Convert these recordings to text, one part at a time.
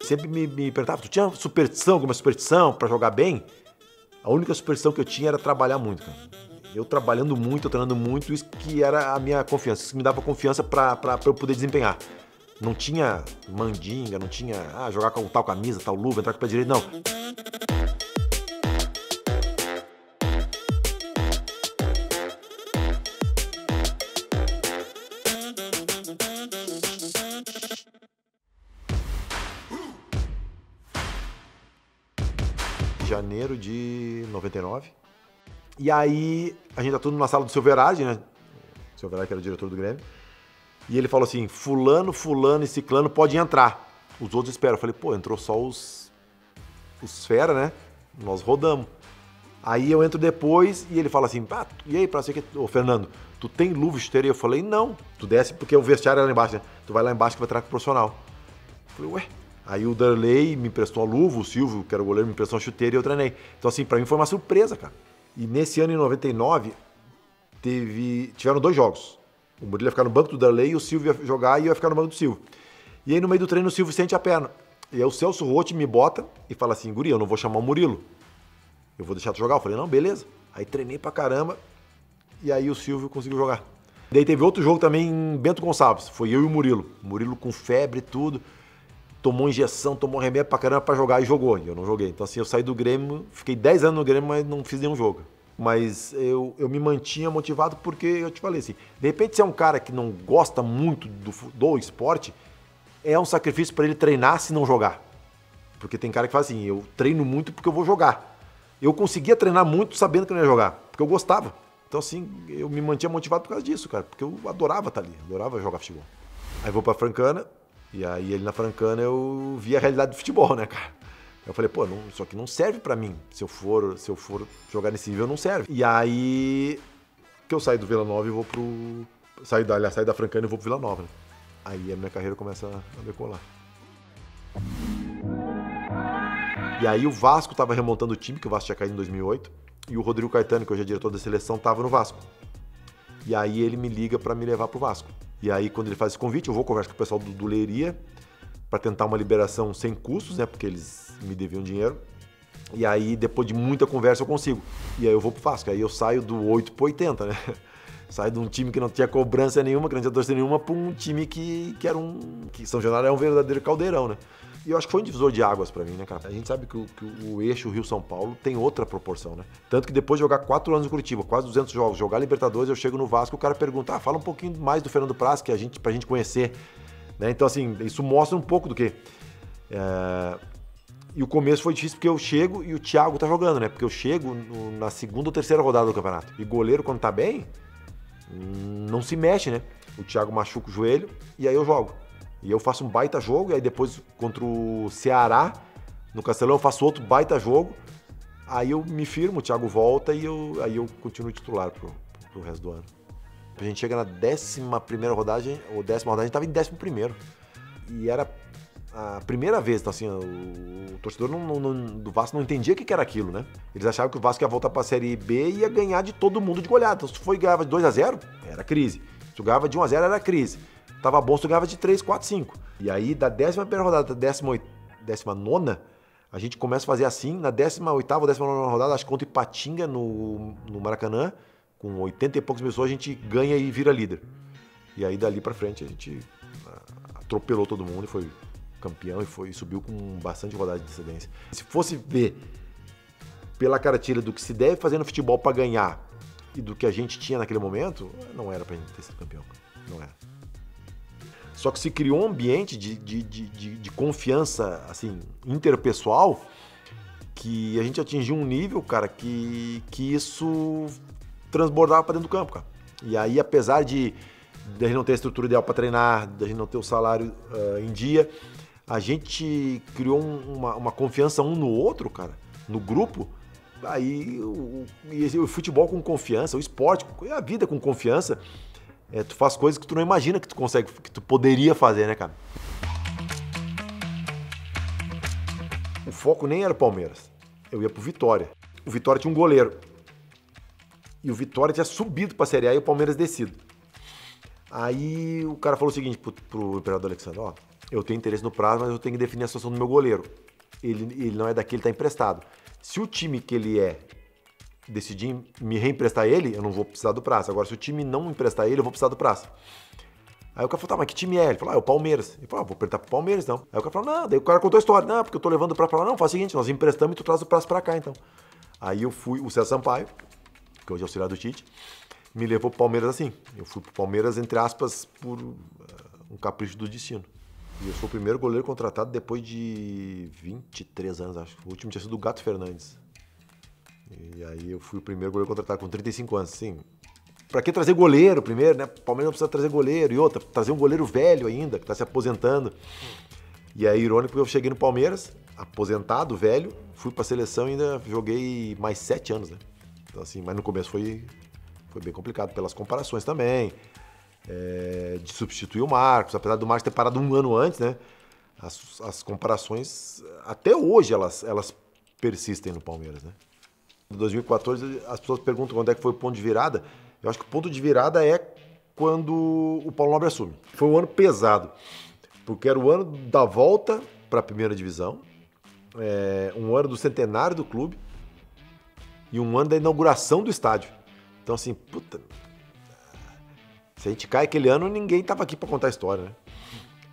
Sempre me perguntava, tu tinha superstição, alguma superstição pra jogar bem? A única superstição que eu tinha era trabalhar muito, cara. Eu trabalhando muito, eu treinando muito, isso que era a minha confiança, isso que me dava confiança pra eu poder desempenhar. Não tinha mandinga, não tinha jogar com tal camisa, tal luva, entrar com o pé direito, não. Janeiro de 99. E aí, a gente tá tudo na sala do Silverade, né? O Silverade que era o diretor do Grêmio. E ele falou assim, fulano, fulano e ciclano podem entrar. Os outros esperam. Eu falei, pô, entrou só os fera, né? Nós rodamos. Aí eu entro depois e ele fala assim, e aí, ô Fernando, tu tem luva e chuteira? E eu falei, não. Tu desce porque o vestiário é lá embaixo, né? Tu vai lá embaixo que vai treinar com o profissional. Eu falei, ué. Aí o Darley me emprestou a luva, o Silvio, que era o goleiro, me emprestou a chuteira e eu treinei. Então assim, pra mim foi uma surpresa, cara. E nesse ano, em 99, tiveram 2 jogos. O Murilo ia ficar no banco do Darley e o Silvio ia jogar e eu ia ficar no banco do Silvio. E aí no meio do treino o Silvio sente a perna. E aí o Celso Rotti me bota e fala assim, guri, eu não vou chamar o Murilo. Eu vou deixar tu jogar. Eu falei, não, beleza. Aí treinei pra caramba e aí o Silvio conseguiu jogar. Daí teve outro jogo também em Bento Gonçalves. Foi eu e o Murilo. O Murilo com febre e tudo. Tomou injeção, tomou remédio pra caramba pra jogar e jogou. E eu não joguei. Então assim, eu saí do Grêmio, fiquei 10 anos no Grêmio, mas não fiz nenhum jogo. Mas eu me mantinha motivado porque eu te falei assim, de repente se é um cara que não gosta muito do esporte, é um sacrifício pra ele treinar se não jogar. Porque tem cara que fala assim, eu treino muito porque eu vou jogar. Eu conseguia treinar muito sabendo que eu não ia jogar, porque eu gostava. Então assim, eu me mantinha motivado por causa disso, cara, porque eu adorava estar ali, adorava jogar futebol. Aí vou pra Francana, e aí ele na Francana eu vi a realidade do futebol, né, cara? Eu falei, pô, isso aqui não serve pra mim. Se eu for jogar nesse nível, não serve. E aí que eu saí do Vila Nova e vou saí da Francana e vou pro Vila Nova, né? Aí a minha carreira começa a decolar. E aí o Vasco tava remontando o time, que o Vasco tinha caído em 2008, e o Rodrigo Caetano, que hoje é diretor da seleção, tava no Vasco. E aí ele me liga pra me levar pro Vasco. E aí quando ele faz esse convite, eu vou conversar com o pessoal do Leiria pra tentar uma liberação sem custos, né, porque eles me deviam dinheiro. E aí depois de muita conversa eu consigo. E aí eu vou pro Vasco, aí eu saio do 8 pro 80, né? Saio de um time que não tinha cobrança nenhuma, que não tinha torcida nenhuma, pra um time que era que São Januário é um verdadeiro caldeirão, né? E eu acho que foi um divisor de águas pra mim, né, cara? A gente sabe que o eixo Rio-São Paulo tem outra proporção, né? Tanto que depois de jogar 4 anos no Curitiba, quase 200 jogos, jogar Libertadores, eu chego no Vasco, o cara pergunta, fala um pouquinho mais do Fernando Praz, pra gente conhecer, né? Então, assim, isso mostra um pouco do que... E o começo foi difícil porque eu chego e o Thiago tá jogando, né? Porque eu chego na segunda ou terceira rodada do campeonato. E goleiro, quando tá bem, não se mexe, né? O Thiago machuca o joelho e aí eu jogo. E eu faço um baita jogo, e aí depois contra o Ceará, no Castelão, eu faço outro baita jogo. Aí eu me firmo, o Thiago volta e aí eu continuo titular pro resto do ano. A gente chega na 11ª rodagem, ou 10ª rodagem, a gente tava em 11º. E era a primeira vez, então assim, o torcedor do Vasco não entendia o que era aquilo, né? Eles achavam que o Vasco ia voltar pra Série B e ia ganhar de todo mundo de goleada. Então se tu ganhava de 2-0, era crise. Se tu ganhava de 1-0, era crise. Tava bom se tu ganhava de 3, 4, 5. E aí, da 11ª rodada da 19ª, a gente começa a fazer assim, na 18ª ou 19ª rodada, acho que contra Ipatinga, no Maracanã, com 80 e poucas pessoas, a gente ganha e vira líder. E aí, dali pra frente, a gente atropelou todo mundo e foi campeão e subiu com bastante rodada de antecedência. Se fosse ver pela cartilha do que se deve fazer no futebol pra ganhar e do que a gente tinha naquele momento, não era pra gente ter sido campeão. Não era. Só que se criou um ambiente de confiança, assim, interpessoal, que a gente atingiu um nível, cara, que isso transbordava pra dentro do campo, cara. E aí, apesar de a gente não ter a estrutura ideal pra treinar, de a gente não ter o salário em dia, a gente criou uma confiança um no outro, cara, no grupo. Aí o futebol com confiança, o esporte, a vida com confiança, tu faz coisas que tu não imagina que tu consegue, que tu poderia fazer, né, cara? O foco nem era o Palmeiras. Eu ia pro Vitória. O Vitória tinha um goleiro. E o Vitória tinha subido pra Série A e o Palmeiras descido. Aí o cara falou o seguinte pro Imperador Alexandre, ó, eu tenho interesse no prazo, mas eu tenho que definir a situação do meu goleiro. Ele não é daqui, ele tá emprestado. Se o time que ele é decidir me reemprestar ele, eu não vou precisar do prazo. Agora, se o time não emprestar ele, eu vou precisar do prazo. Aí o cara falou, tá, mas que time é? Ele falou, é o Palmeiras. Ele falou, vou apertar pro Palmeiras, então. Aí o cara falou, não, daí o cara contou a história. Não, porque eu tô levando o prazo pra lá. Não, faz o seguinte, nós emprestamos e tu traz o prazo pra cá, então. Aí eu fui, o César Sampaio, que hoje é auxiliar do Tite, me levou pro Palmeiras assim. Eu fui pro Palmeiras, entre aspas, por um capricho do destino. E eu sou o primeiro goleiro contratado depois de 23 anos, acho. O último tinha sido o Gato Fernandes. E aí eu fui o primeiro goleiro contratado com 35 anos, sim. Pra que trazer goleiro primeiro, né? O Palmeiras não precisa trazer goleiro. E outra, trazer um goleiro velho ainda, que tá se aposentando. E aí, irônico, porque eu cheguei no Palmeiras, aposentado, velho, fui pra seleção e ainda joguei mais 7 anos, né? Então assim, mas no começo foi bem complicado, pelas comparações também. De substituir o Marcos, apesar do Marcos ter parado um ano antes, né? As comparações, até hoje, elas persistem no Palmeiras, né? Em 2014, as pessoas perguntam quando é que foi o ponto de virada. Eu acho que o ponto de virada é quando o Paulo Nobre assume. Foi um ano pesado, porque era o ano da volta para a primeira divisão, um ano do centenário do clube e um ano da inauguração do estádio. Então assim, puta, se a gente cai aquele ano, ninguém tava aqui para contar a história, né?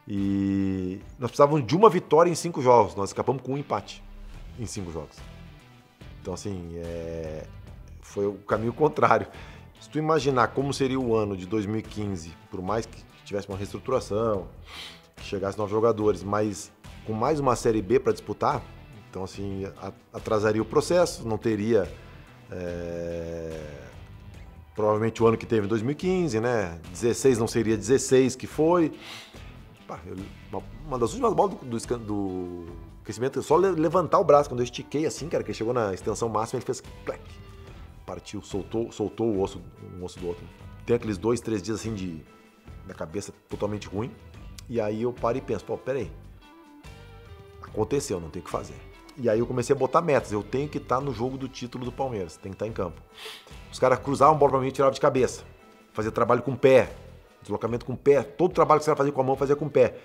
E nós precisávamos de uma vitória em 5 jogos, nós escapamos com um empate em 5 jogos. Então assim, foi o caminho contrário. Se tu imaginar como seria o ano de 2015, por mais que tivesse uma reestruturação, que chegasse novos jogadores, mas com mais uma Série B para disputar, então assim, atrasaria o processo, não teria provavelmente o ano que teve em 2015, né? 16 não seria 16 que foi. Uma das últimas bolas do crescimento, só levantar o braço, quando eu estiquei assim, cara, que ele chegou na extensão máxima, ele fez plec, partiu, soltou um osso do outro. Tem aqueles 2, 3 dias assim da cabeça totalmente ruim, e aí eu paro e penso, pô, peraí, aconteceu, não tem o que fazer. E aí eu comecei a botar metas, eu tenho que estar no jogo do título do Palmeiras, tem que estar em campo. Os caras cruzavam a bola pra mim e tiravam de cabeça, fazia trabalho com o pé, deslocamento com o pé, todo o trabalho que os caras faziam com a mão, fazia com o pé.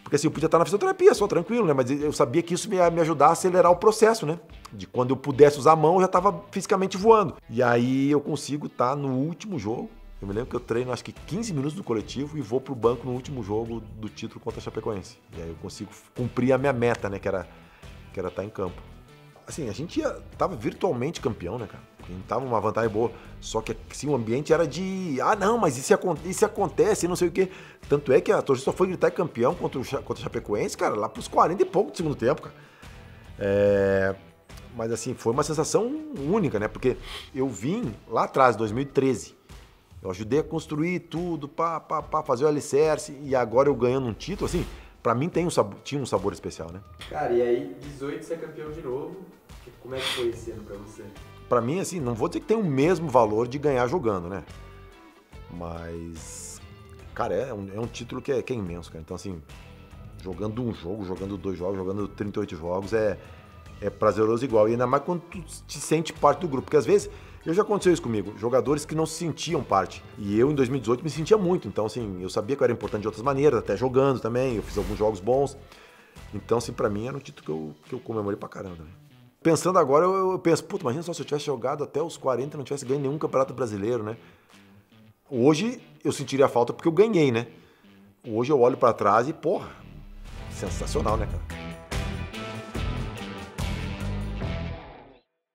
Porque assim, eu podia estar na fisioterapia só, tranquilo, né? Mas eu sabia que isso ia me ajudar a acelerar o processo, né? De quando eu pudesse usar a mão, eu já estava fisicamente voando. E aí eu consigo estar no último jogo. Eu me lembro que eu treino acho que 15 minutos do coletivo e vou pro banco no último jogo do título contra a Chapecoense. E aí eu consigo cumprir a minha meta, né? Que era estar em campo. Assim, a gente tava virtualmente campeão, né, cara? A gente tava numa vantagem boa. Só que assim, o ambiente era de... Ah, não, mas isso acontece, não sei o quê. Tanto é que a torcida só foi gritar campeão contra o Chapecoense, cara, lá pros 40 e pouco do segundo tempo, cara. Mas assim, foi uma sensação única, né? Porque eu vim lá atrás, 2013. Eu ajudei a construir tudo, fazer o alicerce. E agora eu ganhando um título, assim... Pra mim tinha um sabor especial, né? Cara, e aí 18 você é campeão de novo. Como é que foi esse ano pra você? Pra mim, assim, não vou dizer que tem o mesmo valor de ganhar jogando, né? Mas, cara, é um título que é imenso, cara. Então, assim, jogando um jogo, jogando 2 jogos, jogando 38 jogos, é prazeroso igual. E ainda mais quando tu te sente parte do grupo. Porque às vezes, já aconteceu isso comigo, jogadores que não se sentiam parte. E eu, em 2018, me sentia muito. Então, assim, eu sabia que eu era importante de outras maneiras, até jogando também. Eu fiz alguns jogos bons. Então, assim, pra mim, era um título que eu comemorei pra caramba, né? Pensando agora, eu penso, puta, imagina só se eu tivesse jogado até os 40 e não tivesse ganho nenhum campeonato brasileiro, né? Hoje, eu sentiria falta porque eu ganhei, né? Hoje eu olho pra trás e, porra, sensacional, né, cara?